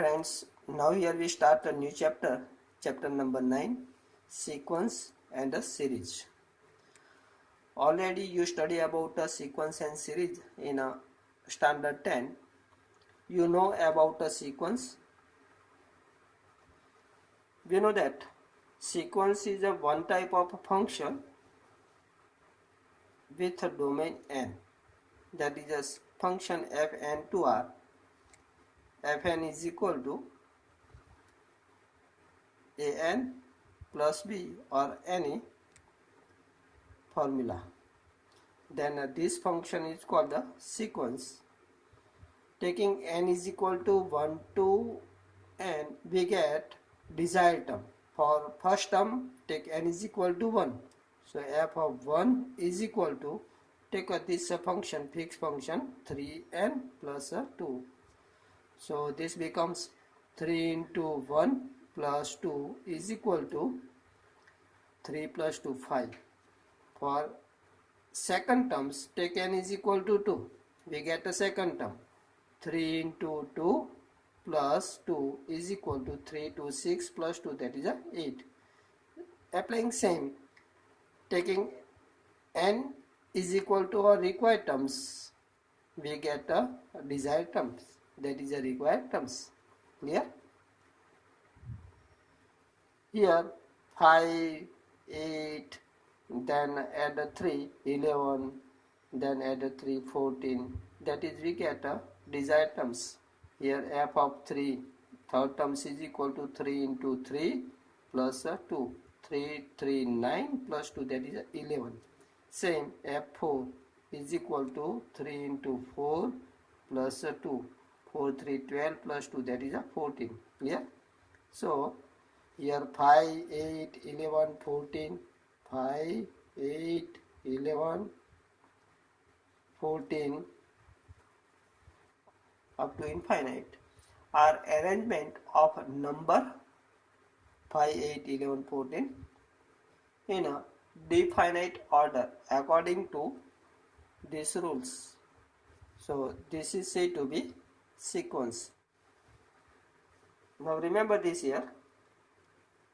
Friends, now here we start a new chapter, chapter number 9, sequence and a series. Already you study about a sequence and series in a standard 10. You know about a sequence. We know that sequence is a one type of a function with a domain n. That is a function fn to r. Fn is equal to an plus b or any formula. Then this function is called the sequence. Taking n is equal to 1 to n, we get desired term. For first term, take n is equal to 1. So f of 1 is equal to, take this function, fixed function, 3n plus 2. So this becomes 3 into 1 plus 2 is equal to 3 plus 2, 5. For second terms, take n is equal to 2. We get a second term. 3 into 2 plus 2 is equal to 3 to 6 plus 2, that is 8. Applying same, taking n is equal to our required terms, we get a desired terms, that is a required terms. Clear? Here 5, 8, then add 3, 11, then add 3, 14, that is we get a desired terms. Here f of 3, third terms is equal to 3 into 3 plus 2, 3, 3, 9 plus 2, that is 11. Same f4 is equal to 3 into 4 plus 2, 4, 3, 12 plus 2, that is 14. Clear? So here 5, 8, 11, 14, 5, 8, 11, 14 up to infinite are arrangement of number 5, 8, 11, 14 in a definite order according to these rules. So this is said to be sequence. Now remember this here,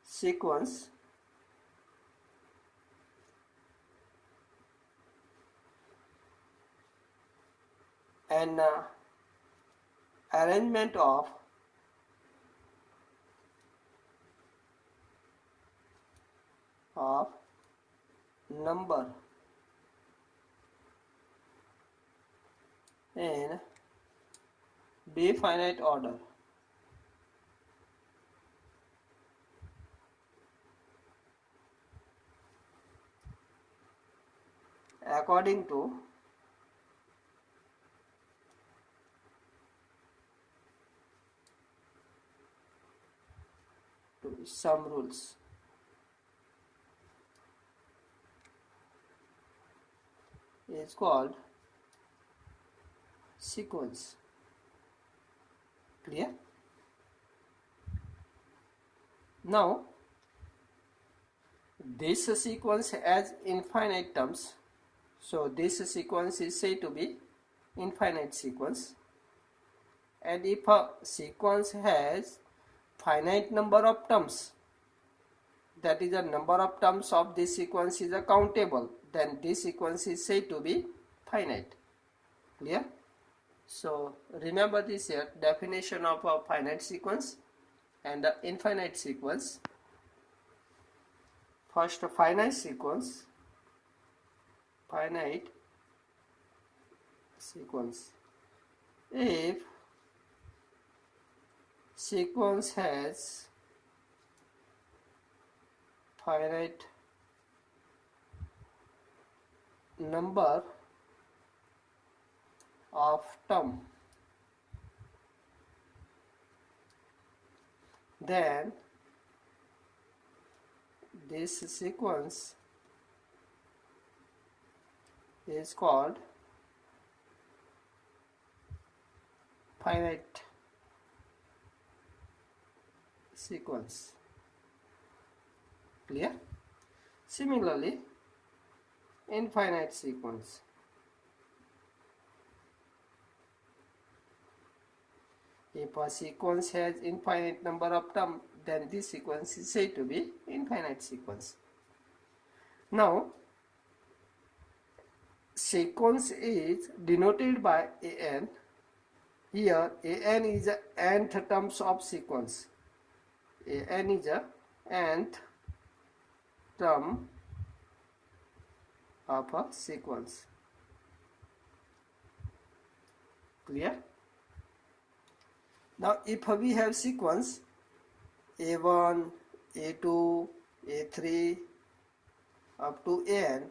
sequence an arrangement of number in definite order according to some rules. Is called sequence. Clear? Now this sequence has infinite terms, so this sequence is said to be infinite sequence. And if a sequence has finite number of terms, that is the number of terms of this sequence is countable, then this sequence is said to be finite. Clear? So remember this here, definition of a finite sequence and the infinite sequence. First, finite sequence. Finite sequence. If sequence has finite number of term, then this sequence is called finite sequence. Clear? Similarly, infinite sequence. If a sequence has infinite number of terms, then this sequence is said to be infinite sequence. Now, sequence is denoted by an. Here, an is the nth terms of sequence. An is the nth term of a sequence. Clear? Now, if we have sequence A1, A2, A3 up to an,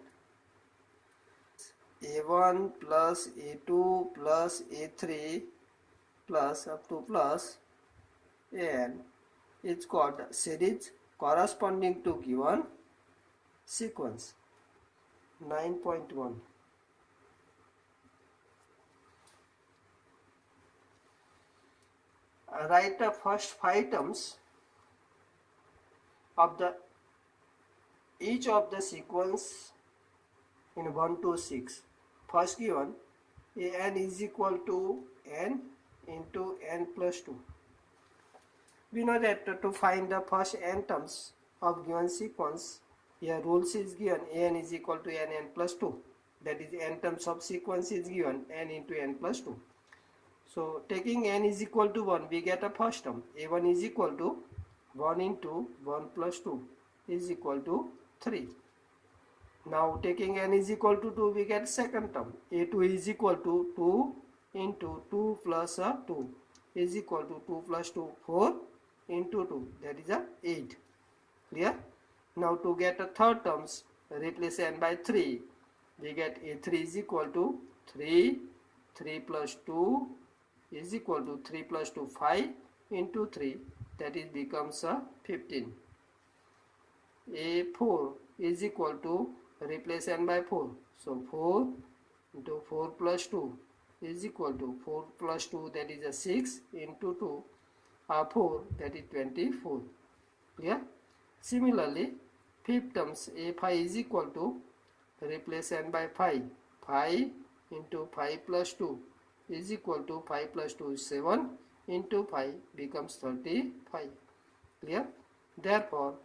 A1 plus A2 plus A3 plus up to plus an is called series corresponding to given sequence. 9.1. Write the first 5 terms of each of the sequence in 1 to 6. First given, an is equal to n into n plus 2. We know that to find the first n terms of given sequence, here rules is given an is equal to n plus 2. That is, n terms of sequence is given n into n plus 2. So taking n is equal to 1, we get a first term. A1 is equal to 1 into 1 plus 2 is equal to 3. Now taking n is equal to 2, we get second term. A2 is equal to 2 into 2 plus 2 is equal to 2 plus 2, 4 into 2, that is 8. Clear? Now to get a third terms, replace n by 3. We get A3 is equal to 3, 3 plus 2 is equal to 3 plus 2, 5 into 3, that is becomes 15. A4 is equal to, replace n by 4, so 4 into 4 plus 2 is equal to 4 plus 2, that is 6 into 2, 4, that is 24. Clear? Similarly, fifth terms A5 is equal to, replace n by 5, 5 into 5 plus 2 is equal to 5 plus 2 is 7 into 5 becomes 35. Clear? Therefore,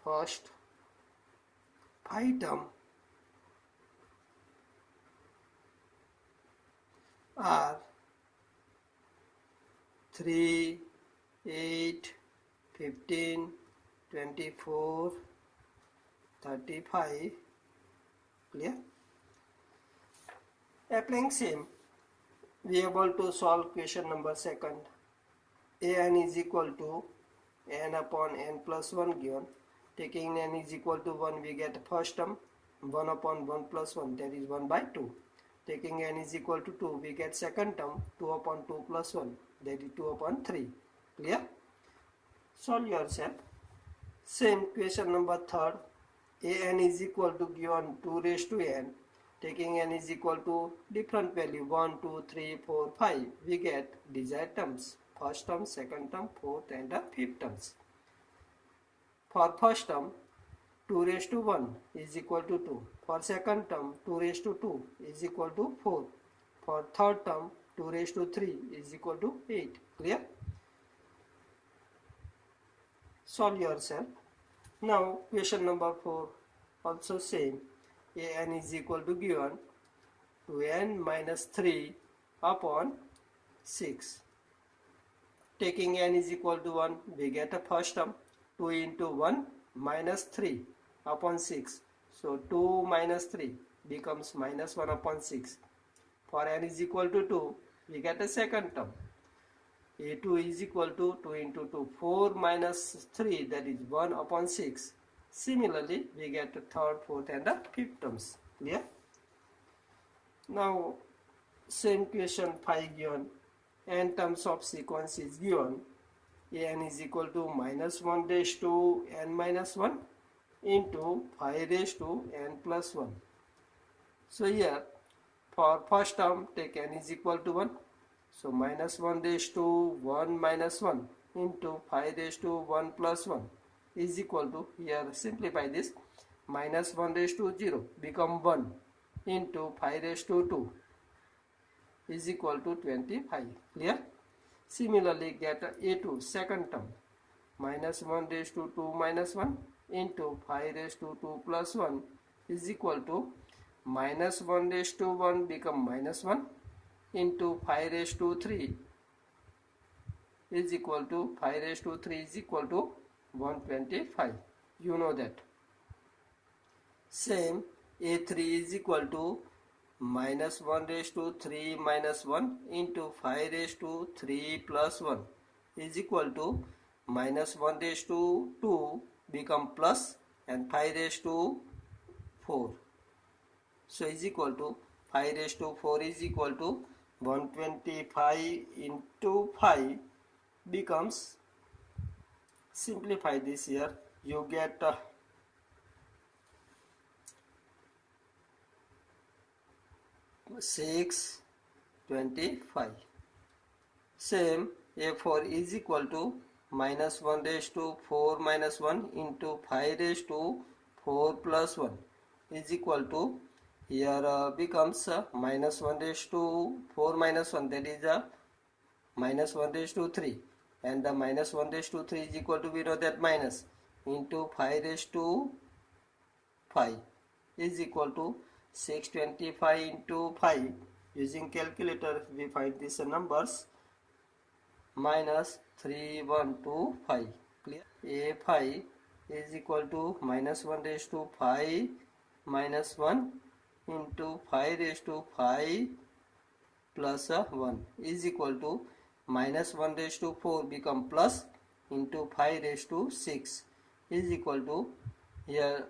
first 5 term are 3, 8, 15, 24, 35. Clear? Applying same, we are able to solve question number second. An is equal to n upon n plus 1 given. Taking n is equal to 1, we get first term 1 upon 1 plus 1, that is 1 by 2. Taking n is equal to 2, we get second term 2 upon 2 plus 1, that is 2 upon 3. Clear? Solve yourself. Same question number third. An is equal to given 2 raised to n. Taking n is equal to different value 1, 2, 3, 4, 5. We get desired terms. First term, second term, fourth and fifth terms. For first term, 2 raised to 1 is equal to 2. For second term, 2 raised to 2 is equal to 4. For third term, 2 raised to 3 is equal to 8. Clear? Solve yourself. Now question number 4 also same. An is equal to given to n minus 3 upon 6. Taking n is equal to 1, we get a first term 2 into 1 minus 3 upon 6. So 2 minus 3 becomes minus 1 upon 6. For n is equal to 2, we get a second term. A2 is equal to 2 into 2, 4 minus 3, that is 1 upon 6. Similarly, we get the third, fourth and the fifth terms. Clear? Now, same question 5 given. N terms of sequence is given. N is equal to minus 1 raised to n minus 1 into 5 raised to n plus 1. So here, for first term, take n is equal to 1. So minus 1 raised to 1 minus 1 into 5 raised to 1 plus 1 is equal to, here simplify this, minus 1 raised to 0 become 1 into 5 raised to 2 is equal to 25. Clear? Similarly, get a2 second term, minus 1 raised to 2 minus 1 into 5 raised to 2 plus 1 is equal to minus 1 raised to 1 become minus 1 into 5 raised to 3 is equal to 5 raised to 3 is equal to 125. You know that. Same, a3 is equal to minus 1 raised to 3 minus 1 into 5 raised to 3 plus 1 is equal to minus 1 raised to 2 become plus and 5 raised to 4. So is equal to 5 raised to 4 is equal to 125 into 5 becomes, simplify this here, you get 625. Same, a4 is equal to minus 1 raised to 4 minus 1 into 5 raised to 4 plus 1 is equal to, here becomes minus 1 raised to 4 minus 1, that is minus 1 raised to 3, and the minus 1 raised to 3 is equal to, we know that, minus into 5 raised to 5 is equal to 625 into 5. Using calculator we find these numbers, minus 3125. Clear? A5 is equal to minus 1 raised to 5 minus 1 into 5 raised to 5 plus 1 is equal to minus 1 raised to 4 become plus into 5 raised to 6 is equal to, here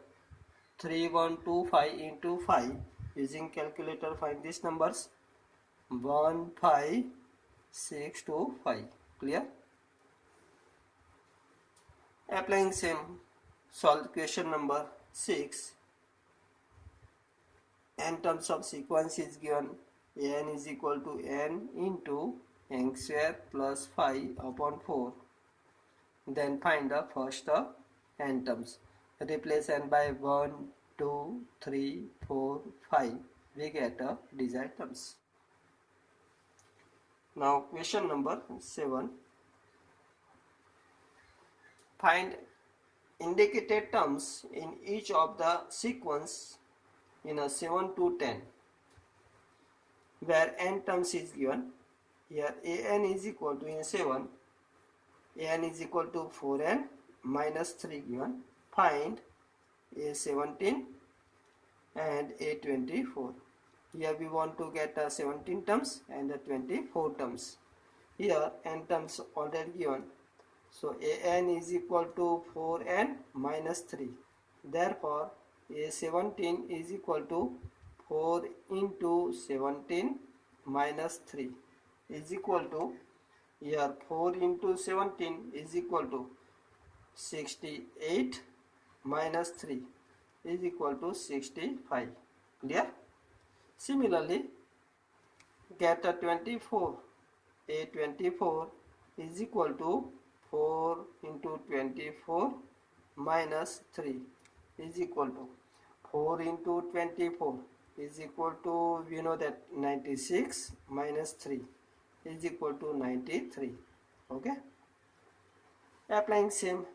3125 into 5. Using calculator find these numbers, 15625. Clear? Applying same, solve question number 6. N terms of sequence is given, n is equal to n into n square plus 5 upon 4. Then find the first n terms. Replace n by 1, 2, 3, 4, 5. We get desired terms. Now question number 7. Find indicated terms in each of the sequence in a 7 to 10, where n terms is given. Here an is equal to, in 7, an is equal to 4n minus 3 given. Find a17 and a24. Here we want to get 17 terms and 24 terms. Here n terms already given. So an is equal to 4n minus 3. Therefore a17 is equal to 4 into 17 minus 3 is equal to, here 4 into 17 is equal to 68 minus 3 is equal to 65. Clear? Similarly, get a 24. A24 is equal to 4 into 24 minus 3 is equal to 4 into 24 is equal to, we know that, 96 minus 3 is equal to 93. Okay? Applying same,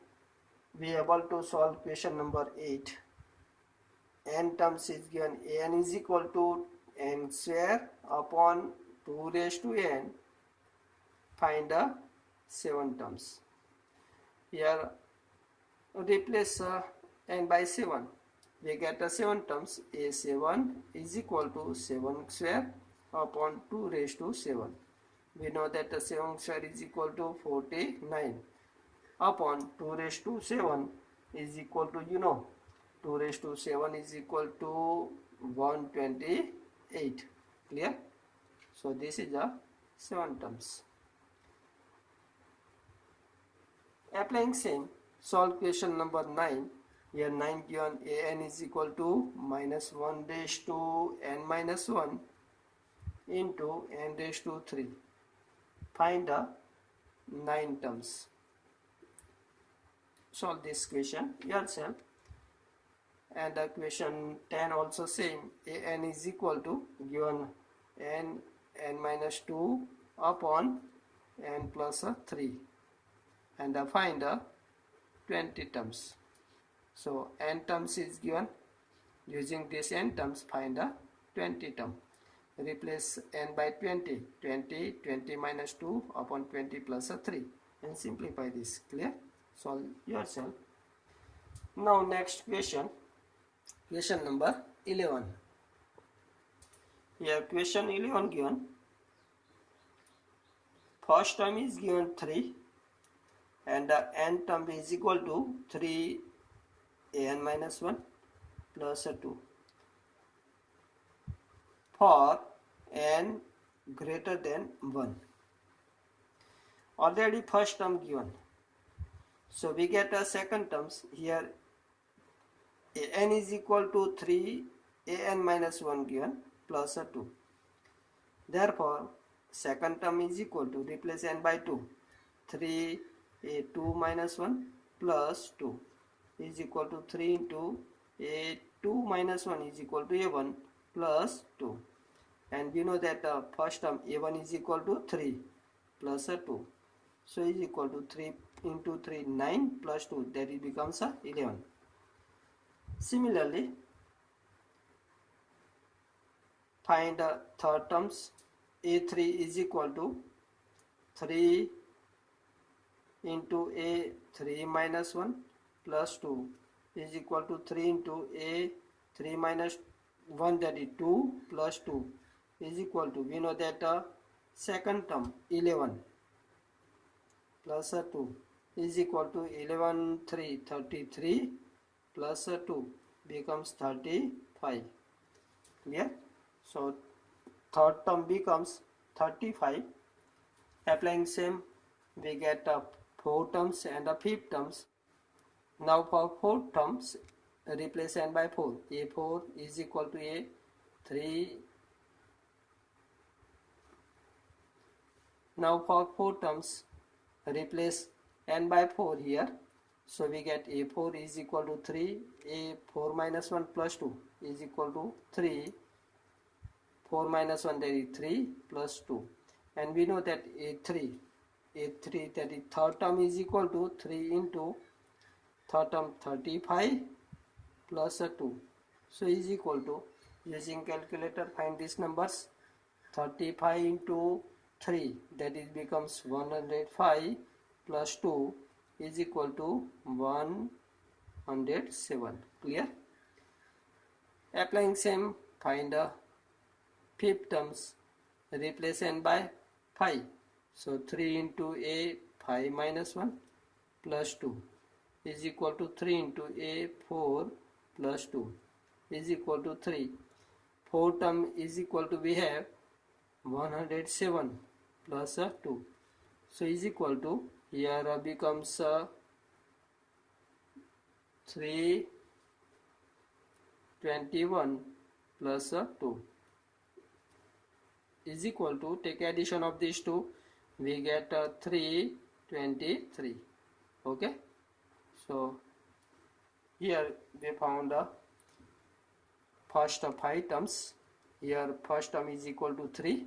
we are able to solve question number 8. N terms is given, n is equal to n square upon 2 raised to n. Find the 7 terms. Here replace n by 7. We get 7 terms. A7 is equal to 7 square upon 2 raised to 7. We know that 7 square is equal to 49 upon 2 raised to 7 is equal to, 2 raised to 7 is equal to 128. Clear? So this is the 7 terms. Applying same, solve question number 9. Here 9 given, an is equal to minus 1 raised to n minus 1 into n raised to 3. Find the 9 terms. Solve this question yourself. And the question 10 also same, an is equal to, given n minus 2 upon n plus 3 and find 20 terms. So n terms is given. Using this n terms, find 20 term. Replace n by 20. 20 minus 2 upon 20 plus 3 and simplify this. Clear? Solve yourself. Now next question. Question number 11. Here question 11 given. First term is given 3 and n term is equal to 3 an minus 1 plus 2 for n greater than 1. Already first term given, so we get a second terms. Here an is equal to 3 an minus 1 given plus 2. Therefore second term is equal to, replace n by 2, 3 a2 minus 1 plus 2 is equal to 3 into a2 minus 1 is equal to a1 plus 2. And we know that first term a1 is equal to 3 plus 2. So is equal to 3 into 3, 9 plus 2, that it becomes 11. Similarly, find third terms. A3 is equal to 3 into a3 minus 1 plus 2 is equal to 3 into a3 minus 1, that is 2 plus 2 is equal to, we know that second term 11 plus 2 is equal to 11 3 33 plus 2 becomes 35. Clear? So third term becomes 35. Applying same, we get 4 terms and 5 terms. Now for 4 terms, replace n by 4. A4 is equal to a3. Now for 4 terms, replace n by 4 here. So we get a4 is equal to 3, a4 minus 1 plus 2 is equal to 3, 4 minus 1, that is 3 plus 2. And we know that a3 that is third term is equal to 3 into third term 35 plus 2. So is equal to, using calculator find these numbers. 35 into 3, that is becomes 105 plus 2 is equal to 107. Clear? Applying same, find fifth terms. Replace n by 5. So 3 into a 5 minus 1 plus 2 is equal to 3 into a 4 plus 2 is equal to 3. 4 term is equal to, we have 107 plus 2. So is equal to, here becomes 321 plus 2 is equal to, take addition of these two, we get 323. Okay, so here we found first 5 terms. Here first term is equal to 3,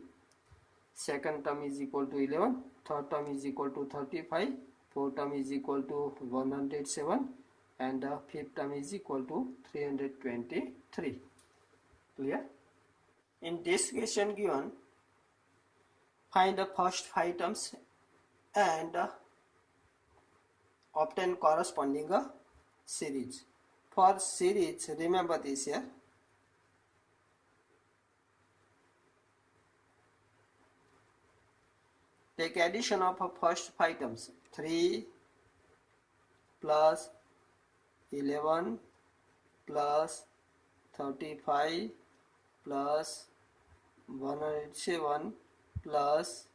second term is equal to 11, third term is equal to 35, fourth term is equal to 107, and fifth term is equal to 323. Clear? In this question given, find the first 5 terms and obtain corresponding series. For series, remember this here. Take addition of first 5 terms. 3 plus 11 plus 35 plus 107 plus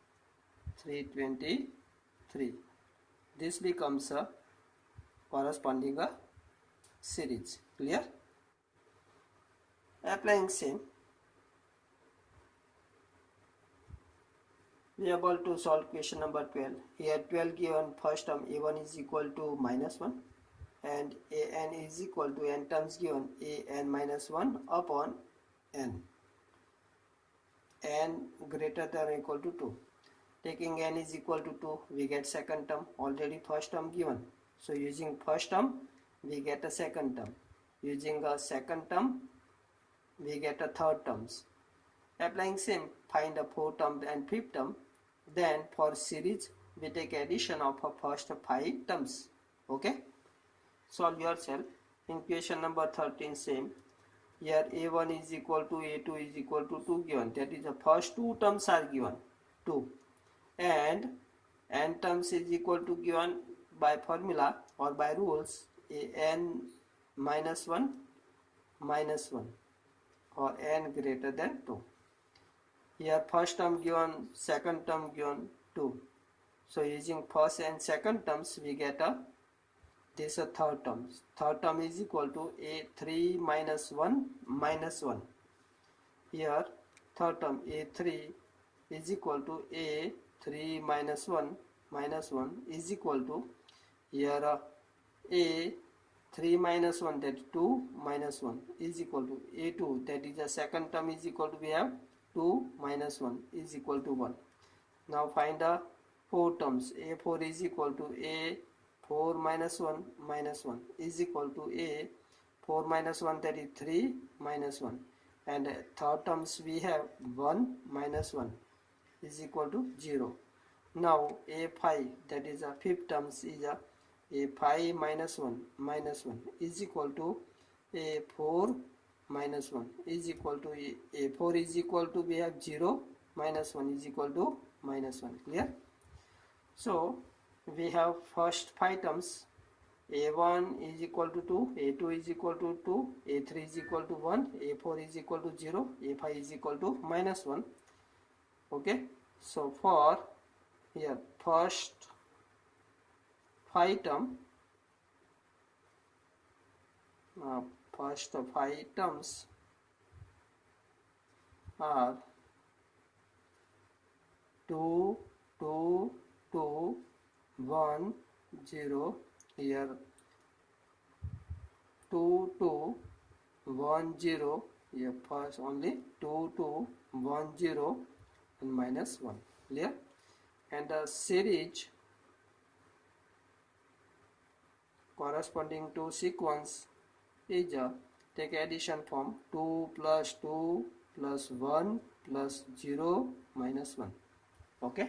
323. This becomes a corresponding series. Clear? Applying same, we are able to solve question number 12. Here 12 given, first term a1 is equal to minus 1 and an is equal to, n terms given, an minus 1 upon n greater than or equal to 2. Taking n is equal to 2, we get second term. Already first term given. So using first term, we get a second term. Using a second term, we get a third terms. Applying same, find a fourth term and fifth term. Then for series, we take addition of a first 5 terms. Okay? Solve yourself. In question number 13, same. Here a1 is equal to a2 is equal to 2 given. That is the first 2 terms are given. 2. And n terms is equal to given by formula or by rules n minus 1 minus 1 or n greater than 2. Here first term given, second term given 2. So using first and second terms, we get a this a third term. Third term is equal to a3 minus 1 minus 1. Here third term a3 is equal to a3 minus 1 minus 1 is equal to here a3 minus 1, that is 2 minus 1 is equal to a2, that is the second term is equal to, we have 2 minus 1 is equal to 1. Now find the 4 terms. A4 is equal to a4 minus 1 is equal to a4 minus 1, that is 3 minus 1. And third terms we have 1 minus 1 is equal to 0. Now a5, that is a fifth terms, is a5 minus 1 is equal to a4 minus 1 is equal to a4 is equal to, we have 0 minus 1 is equal to minus 1. Clear? So we have first 5 terms. A1 is equal to 2, A2 is equal to 2, A3 is equal to 1, A4 is equal to 0, A5 is equal to minus 1. Okay, so for here first 5 term, first 5 terms are 2, 2, 2, 1, 0. Here 2, 2, 1, 0. Here first only 2, 2, 1, 0 and minus 1. Clear? And the series corresponding to sequence is take addition form 2 plus 2 plus 1 plus 0 minus 1. Okay,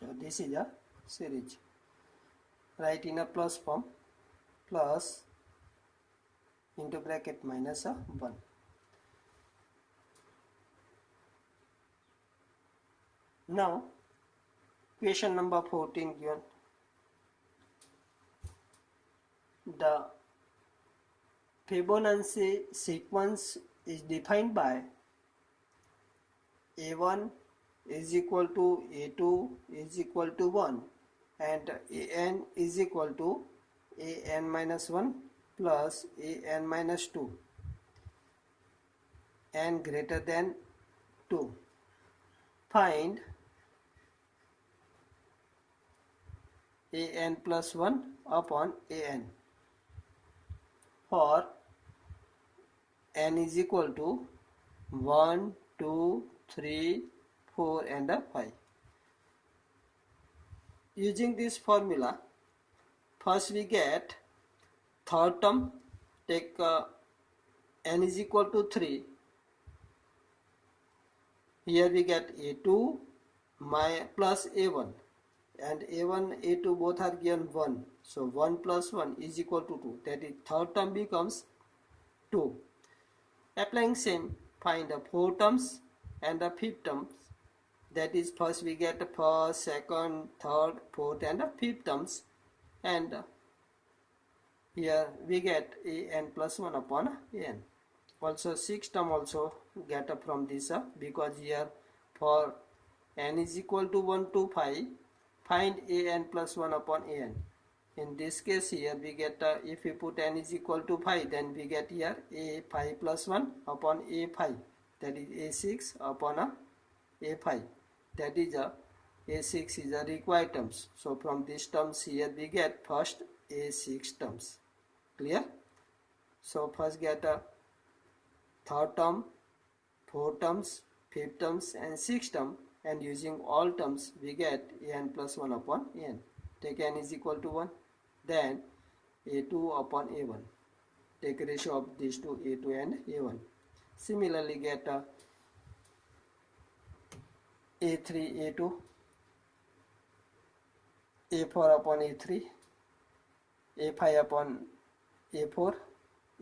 so this is a series. Write in a plus form, plus into bracket minus 1. Now question number 14 given. The Fibonacci sequence is defined by a1 is equal to a2 is equal to 1 and an is equal to an minus 1 plus an minus 2 and greater than 2. Find an plus 1 upon an for n is equal to 1, 2, 3, 4 and 5. Using this formula, first we get third term, take n is equal to 3. Here we get a2 plus a1 and a1 a2 both are given 1. So 1 plus 1 is equal to 2. That is third term becomes 2. Applying same, find the 4 terms and the fifth terms. That is first we get the first, second, third, fourth and the fifth terms, and here we get an plus 1 upon an. Also 6th term also get from this because here for n is equal to 1 to 5, find an plus 1 upon an. In this case here we get if we put n is equal to 5, then we get here a5 plus 1 upon a5, that is a6 upon a5, that is a6 is a required terms. So from these terms here we get first a6 terms. Clear? So first get third term, 4 terms, 5th terms and 6th term. and using all terms we get an plus 1 upon n. Take n is equal to 1, then a2 upon a1. Take ratio of these two, a2 and a1. Similarly get a3 a2, a4 upon a3, a5 upon a4,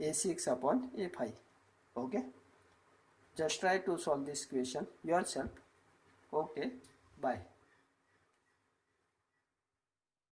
a6 upon a5. Okay, just try to solve this question yourself. Okay, bye.